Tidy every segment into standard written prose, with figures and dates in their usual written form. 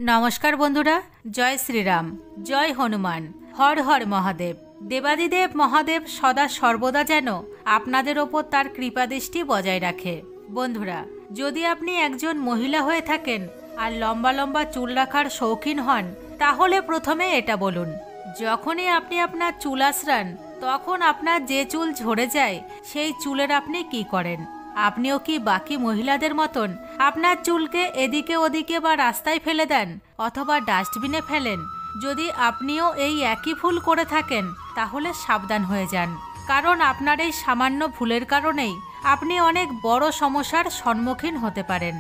नमस्कार बंधुरा जय श्रीराम जय हनुमान हर हर महादेव देवादिदेव महादेव सदा सर्वदा जेन आपनादेर ओपर तार कृपादृष्टि बजाय राखे। बंधुरा यदि आपनी एकजन महिला हये थाकेन आर लम्बा लम्बा चुल राखार शौकीन हन ताहले प्रथमे एटा बोलुन, जखोनी आपनी आपनार चुल आश्रान तखन आपनार जे चुल झरे जाय सेई चुलेर आपनी कि करेन? आपनिও কি বাকি মহিলাদের মতন আপনার চুলকে এদিকে ওদিকে বা রাস্তায় ফেলে দেন অথবা ডাস্টবিনে ফেলেন? যদি আপনিও এই একই ভুল করে থাকেন তাহলে সাবধান হয়ে যান, কারণ আপনার এই সামান্য ভুলের কারণেই আপনি অনেক বড় সমস্যার সম্মুখীন হতে পারেন।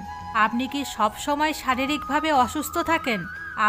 আপনি কি সব সময় শারীরিকভাবে অসুস্থ থাকেন?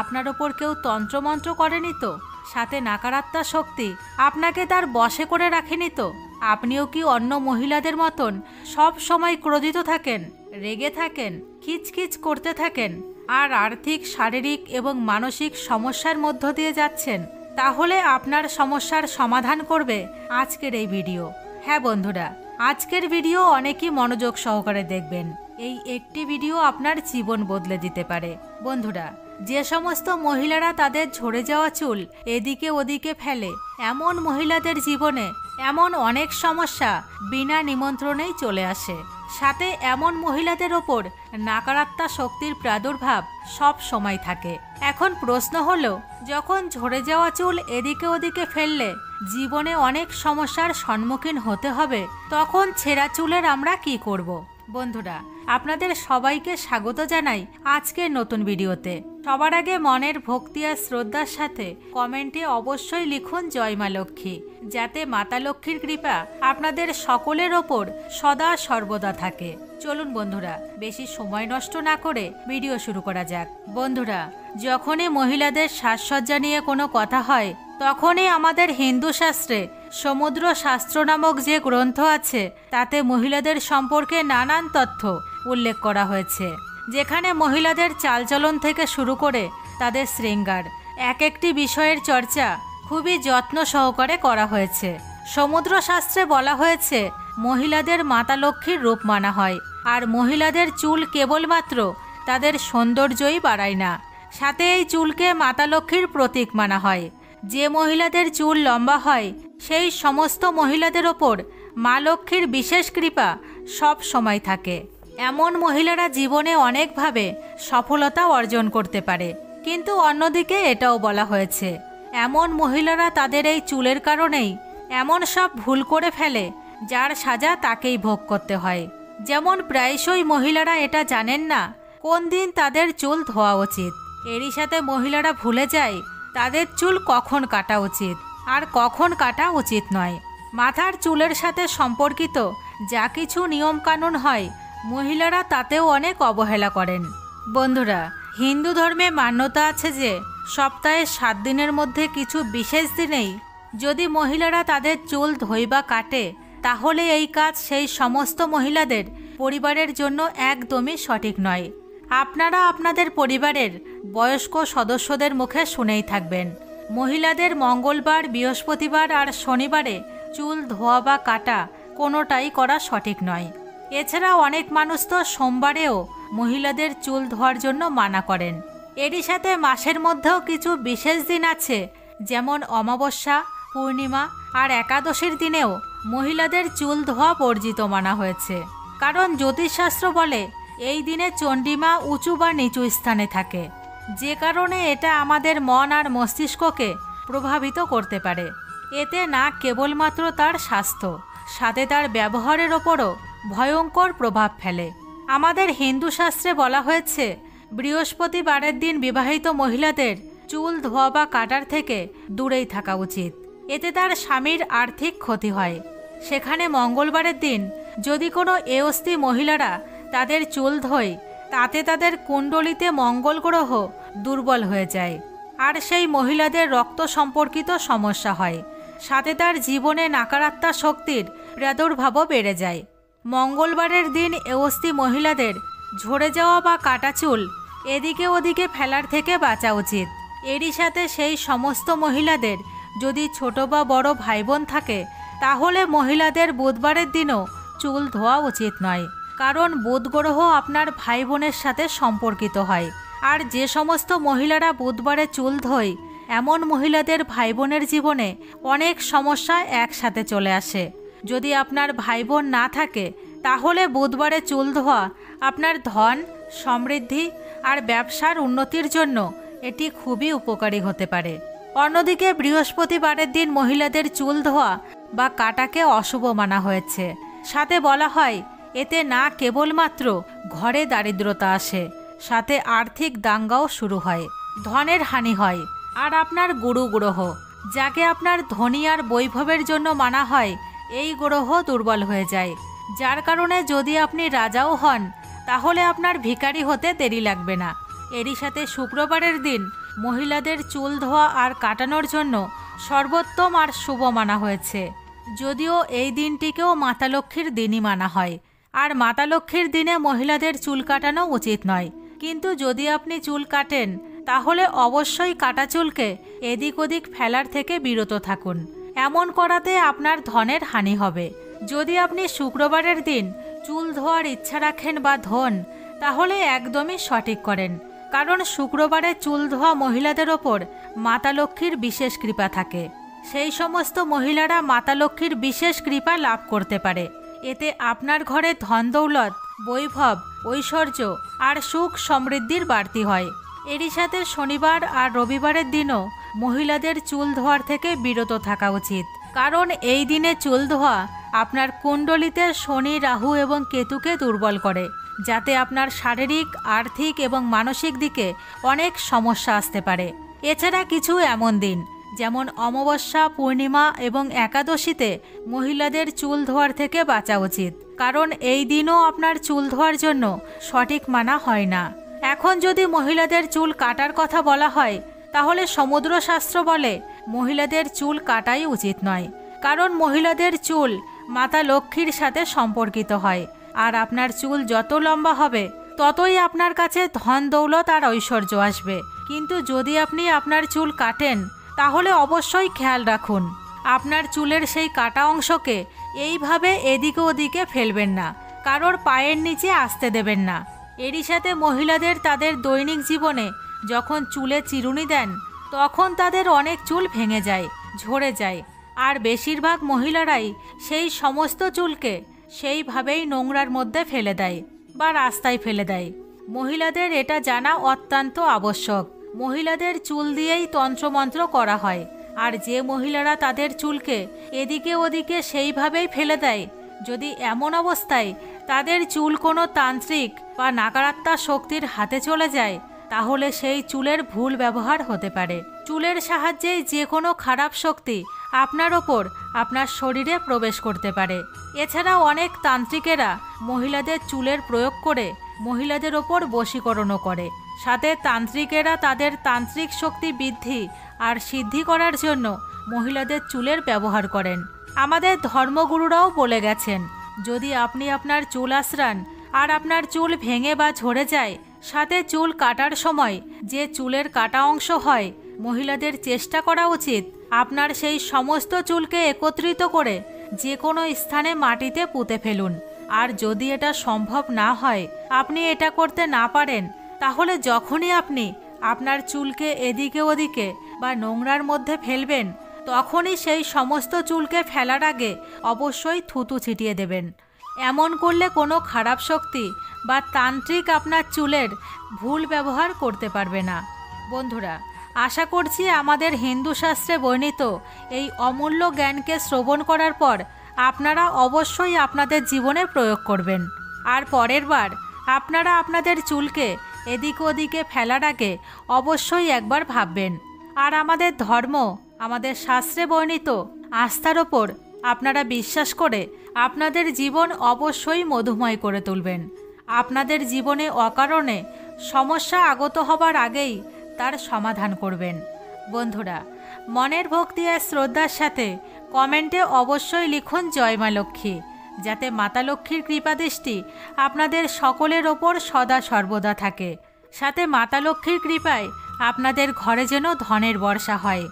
আপনার ওপর কেউ তন্ত্রমন্ত্র করেনি তো? সাথে নাকারাত্মক শক্তি আপনাকে তার বশে করে রাখেনি তো? আপনিও কি অন্য মহিলাদের মতন সব সময় ক্রোধিত থাকেন, রেগে থাকেন, খিচখিচ করতে থাকেন আর আর্থিক, শারীরিক এবং মানসিক সমস্যার মধ্য দিয়ে যাচ্ছেন? তাহলে আপনার সমস্যার সমাধান করবে আজকের এই ভিডিও। হ্যাঁ বন্ধুরা, আজকের ভিডিও অনেকই মনোযোগ সহকারে দেখবেন। এই একটি ভিডিও আপনার জীবন বদলে দিতে পারে। বন্ধুরা, যে সমস্ত মহিলারা তাদের ঝরে যাওয়া চুল এদিকে ওদিকে ফেলে, এমন মহিলাদের জীবনে এমন অনেক সমস্যা বিনা নিমন্ত্রণেই চলে আসে। সাথে এমন মহিলাদের ওপর নাকারাত্মক শক্তির প্রাদুর্ভাব সব সময় থাকে। এখন প্রশ্ন হলো, যখন ঝরে যাওয়া চুল এদিকে ওদিকে ফেললে জীবনে অনেক সমস্যার সম্মুখীন হতে হবে, তখন ছেঁড়া চুলের আমরা কি করব? বন্ধুরা, আপনাদের সবাইকে স্বাগত জানাই আজকের নতুন ভিডিওতে। সবার আগে মনের ভক্তি আর শ্রদ্ধার সাথে কমেন্টে অবশ্যই লিখুন জয় মা লক্ষ্মী, যাতে মাতা লক্ষ্মীর কৃপা আপনাদের সকলের ওপর সদা সর্বদা থাকে। চলুন বন্ধুরা, বেশি সময় নষ্ট না করে ভিডিও শুরু করা যাক। বন্ধুরা, যখনই মহিলাদের সাজসজ্জা নিয়ে কোনো কথা হয় তখনই আমাদের হিন্দু শাস্ত্রে সমুদ্র শাস্ত্র নামক যে গ্রন্থ আছে তাতে মহিলাদের সম্পর্কে নানান তথ্য উল্লেখ করা হয়েছে, যেখানে মহিলাদের চালচলন থেকে শুরু করে তাদের শৃঙ্গার এক একটি বিষয়ের চর্চা খুবই যত্ন সহকারে করা হয়েছে। সমুদ্র শাস্ত্রে বলা হয়েছে মহিলাদের মাতা লক্ষ্মীর রূপ মানা হয়, আর মহিলাদের চুল কেবলমাত্র তাদের সৌন্দর্যই বাড়ায় না, সাথে এই চুলকে মাতা লক্ষ্মীর প্রতীক মানা হয়। যে মহিলাদের চুল লম্বা হয় সেই সমস্ত মহিলাদের ওপর মা লক্ষ্মীর বিশেষ কৃপা সব সময় থাকে। এমন মহিলারা জীবনে অনেকভাবে সফলতা অর্জন করতে পারে, কিন্তু অন্যদিকে এটাও বলা হয়েছে এমন মহিলারা তাদের এই চুলের কারণেই এমন সব ভুল করে ফেলে যার সাজা তাকেই ভোগ করতে হয়। যেমন প্রায়শই মহিলারা এটা জানেন না কোন দিন তাদের চুল ধোয়া উচিত, এরই সাথে মহিলারা ভুলে যায় তাদের চুল কখন কাটা উচিত আর কখন কাটা উচিত নয়। মাথার চুলের সাথে সম্পর্কিত যা কিছু নিয়মকানুন হয় মহিলারা তাতেও অনেক অবহেলা করেন। বন্ধুরা, হিন্দু ধর্মে মান্যতা আছে যে সপ্তাহে 7 দিনের মধ্যে কিছু বিশেষ দিনেই যদি মহিলারা তাদের চুল ধোয় বা কাটে, তাহলে এই কাজ সেই সমস্ত মহিলাদের পরিবারের জন্য একদমই সঠিক নয়। আপনারা আপনাদের পরিবারের বয়স্ক সদস্যদের মুখে শুনেই থাকবেন মহিলাদের মঙ্গলবার, বৃহস্পতিবার আর শনিবারে চুল ধোয়া বা কাটা কোনোটাই করা সঠিক নয়। এছাড়াও অনেক মানুষ তো সোমবারেও মহিলাদের চুল ধোয়ার জন্য মানা করেন। এরই সাথে মাসের মধ্যেও কিছু বিশেষ দিন আছে, যেমন অমাবস্যা, পূর্ণিমা আর একাদশীর দিনেও মহিলাদের চুল ধোয়া বর্জিত মানা হয়েছে, কারণ জ্যোতিষশাস্ত্র বলে এই দিনে চণ্ডীমা উঁচু বা নিচু স্থানে থাকে, যে কারণে এটা আমাদের মন আর মস্তিষ্ককে প্রভাবিত করতে পারে। এতে না কেবলমাত্র তার স্বাস্থ্য, সাথে তার ব্যবহারের ওপরও ভয়ঙ্কর প্রভাব ফেলে। আমাদের হিন্দু শাস্ত্রে বলা হয়েছে বৃহস্পতিবারের দিন বিবাহিত মহিলাদের চুল ধোয়া বা কাটার থেকে দূরেই থাকা উচিত, এতে তার স্বামীর আর্থিক ক্ষতি হয়। সেখানে মঙ্গলবারের দিন যদি কোনো এয়স্থী মহিলারা তাদের চুল ধোয়, তাতে তাদের কুণ্ডলিতে মঙ্গল গ্রহ দুর্বল হয়ে যায় আর সেই মহিলাদের রক্ত সম্পর্কিত সমস্যা হয়, সাথে তার জীবনে নাকারাত্মক শক্তির প্রাদুর্ভাবও বেড়ে যায়। মঙ্গলবারের দিন এয়স্থী মহিলাদের ঝরে যাওয়া বা কাটা চুল এদিকে ওদিকে ফেলার থেকে বাঁচা উচিত। এরই সাথে সেই সমস্ত মহিলাদের যদি ছোট বা বড় ভাই বোন থাকে, তাহলে মহিলাদের বুধবারের দিনও চুল ধোয়া উচিত নয়, কারণ বুধ গ্রহ আপনার ভাই বোনের সাথে সম্পর্কিত হয় আর যে সমস্ত মহিলারা বুধবারে চুল ধোয় এমন মহিলাদের ভাই বোনের জীবনে অনেক সমস্যা একসাথে চলে আসে। যদি আপনার ভাই বোন না থাকে তাহলে বুধবারে চুল ধোয়া আপনার ধন, সমৃদ্ধি আর ব্যবসার উন্নতির জন্য এটি খুবই উপকারী হতে পারে। অন্যদিকে বৃহস্পতিবারের দিন মহিলাদের চুল ধোয়া বা কাটাকে অশুভ মানা হয়েছে। সাথে বলা হয় এতে না কেবলমাত্র ঘরে দারিদ্রতা আসে, সাথে আর্থিক দাঙ্গাও শুরু হয়, ধনের হানি হয়। আর আপনার গুরু গ্রহ, যাকে আপনার ধনী আর বৈভবের জন্য মানা হয়, এই গ্রহ দুর্বল হয়ে যায়, যার কারণে যদি আপনি রাজাও হন তাহলে আপনার ভিখারি হতে দেরি লাগবে না। এরই সাথে শুক্রবারের দিন মহিলাদের চুল ধোয়া আর কাটানোর জন্য সর্বোত্তম আর শুভ মানা হয়েছে। যদিও এই দিনটিকেও মাতা লক্ষ্মীর দিনই মানা হয়, আর মাতা লক্ষ্মীর দিনে মহিলাদের চুল কাটানো উচিত নয়। কিন্তু যদি আপনি চুল কাটেন তাহলে অবশ্যই কাটা চুলকে এদিক ওদিক ফেলার থেকে বিরত থাকুন। এমন করাতে আপনার ধনের হানি হবে। যদি আপনি শুক্রবারের দিন চুল ধোয়ার ইচ্ছা রাখেন বা ধোন তাহলে একদমই সঠিক করেন, কারণ শুক্রবারে চুল ধোয়া মহিলাদের ওপর মাতা লক্ষ্মীর বিশেষ কৃপা থাকে। সেই সমস্ত মহিলারা মাতা লক্ষ্মীর বিশেষ কৃপা লাভ করতে পারে। এতে আপনার ঘরে ধন দৌলত, বৈভব, ঐশ্বর্য আর সুখ সমৃদ্ধির বাড়তি হয়। এরই সাথে শনিবার আর রবিবারের দিনও মহিলাদের চুল ধোয়ার থেকে বিরত থাকা উচিত, কারণ এই দিনে চুল ধোয়া আপনার কুণ্ডলিতে শনি, রাহু এবং কেতুকে দুর্বল করে, যাতে আপনার শারীরিক, আর্থিক এবং মানসিক দিকে অনেক সমস্যা আসতে পারে। এছাড়া কিছু এমন দিন যেমন অমাবস্যা, পূর্ণিমা এবং একাদশীতে মহিলাদের চুল ধোয়ার থেকে বাঁচা উচিত, কারণ এই দিনও আপনার চুল ধোয়ার জন্য সঠিক মানা হয় না। এখন যদি মহিলাদের চুল কাটার কথা বলা হয় তাহলে সমুদ্রশাস্ত্র বলে মহিলাদের চুল কাটাই উচিত নয়, কারণ মহিলাদের চুল মাতা লক্ষ্মীর সাথে সম্পর্কিত হয়, আর আপনার চুল যত লম্বা হবে ততই আপনার কাছে ধন দৌলত আর ঐশ্বর্য আসবে। কিন্তু যদি আপনি আপনার চুল কাটেন তাহলে অবশ্যই খেয়াল রাখুন আপনার চুলের সেই কাটা অংশকে এইভাবে এদিকে ওদিকে ফেলবেন না, কারোর পায়ের নিচে আসতে দেবেন না। এরই সাথে মহিলাদের তাদের দৈনিক জীবনে যখন চুলে চিরুনি দেন তখন তাদের অনেক চুল ভেঙে যায়, ঝরে যায়, আর বেশিরভাগ মহিলারাই সেই সমস্ত চুলকে সেইভাবেই নোংরার মধ্যে ফেলে দেয় বা রাস্তায় ফেলে দেয়। মহিলাদের এটা জানা অত্যন্ত আবশ্যক। মহিলাদের চুল দিয়েই তন্ত্রমন্ত্র করা হয়, আর যে মহিলারা তাদের চুলকে এদিকে ওদিকে সেইভাবেই ফেলে দেয়, যদি এমন অবস্থায় তাদের চুল কোনো তান্ত্রিক বা নাকারাত্মা শক্তির হাতে চলে যায় তাহলে সেই চুলের ভুল ব্যবহার হতে পারে। চুলের সাহায্যেই যে কোনো খারাপ শক্তি আপনার ওপর, আপনার শরীরে প্রবেশ করতে পারে। এছাড়াও অনেক তান্ত্রিকেরা মহিলাদের চুলের প্রয়োগ করে মহিলাদের ওপর বশীকরণও করে। সাথে তান্ত্রিকেরা তাদের তান্ত্রিক শক্তি বৃদ্ধি আর সিদ্ধি করার জন্য মহিলাদের চুলের ব্যবহার করেন। আমাদের ধর্মগুরুরাও বলে গেছেন, যদি আপনি আপনার চুল আঁচড়ান আর আপনার চুল ভেঙে বা ঝরে যায়, সাথে চুল কাটার সময় যে চুলের কাটা অংশ হয়, মহিলাদের চেষ্টা করা উচিত আপনার সেই সমস্ত চুলকে একত্রিত করে যে কোনো স্থানে মাটিতে পুঁতে ফেলুন। আর যদি এটা সম্ভব না হয়, আপনি এটা করতে না পারেন, তাহলে যখনই আপনি আপনার চুলকে এদিকে ওদিকে বা নোংরার মধ্যে ফেলবেন তখনই সেই সমস্ত চুলকে ফেলার আগে অবশ্যই থুতু ছিটিয়ে দেবেন। এমন করলে কোনো খারাপ শক্তি বা তান্ত্রিক আপনার চুলের ভুল ব্যবহার করতে পারবে না। বন্ধুরা, আশা করছি আমাদের হিন্দু শাস্ত্রে বর্ণিত এই অমূল্য জ্ঞানকে শ্রবণ করার পর আপনারা অবশ্যই আপনাদের জীবনে প্রয়োগ করবেন। আর পরের বার আপনারা আপনাদের চুলকে এদিক ওদিকে ফেলার আগে অবশ্যই একবার ভাববেন। আর আমাদের ধর্ম, আমাদের শাস্ত্রে বর্ণিত আস্থার ওপর আপনারা বিশ্বাস করে আপনাদের জীবন অবশ্যই মধুময় করে তুলবেন। আপনাদের জীবনে অকারণে সমস্যা আগত হবার আগেই তার সমাধান করবেন। বন্ধুরা, মনের ভক্তি আর শ্রদ্ধার সাথে কমেন্টে অবশ্যই লিখুন জয় মা লক্ষ্মী, যাতে মাতা লক্ষ্মীর কৃপাদৃষ্টি আপনাদের সকলের ওপর সদা সর্বদা থাকে। সাথে মাতা লক্ষ্মীর কৃপায় আপনাদের ঘরে যেন ধনের বর্ষা হয়।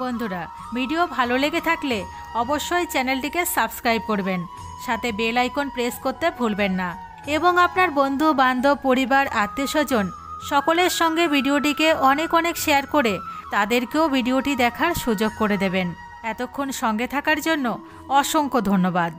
বন্ধুরা, ভিডিও ভালো লেগে থাকলে অবশ্যই চ্যানেলটিকে সাবস্ক্রাইব করবেন, সাথে বেল আইকন প্রেস করতে ভুলবেন না, এবং আপনার বন্ধু বান্ধব, পরিবার, আত্মীয়স্বজন সকলের সঙ্গে ভিডিওটিকে অনেক অনেক শেয়ার করে তাদেরকেও ভিডিওটি দেখার সুযোগ করে দেবেন। এতক্ষণ সঙ্গে থাকার জন্য অসংখ্য ধন্যবাদ।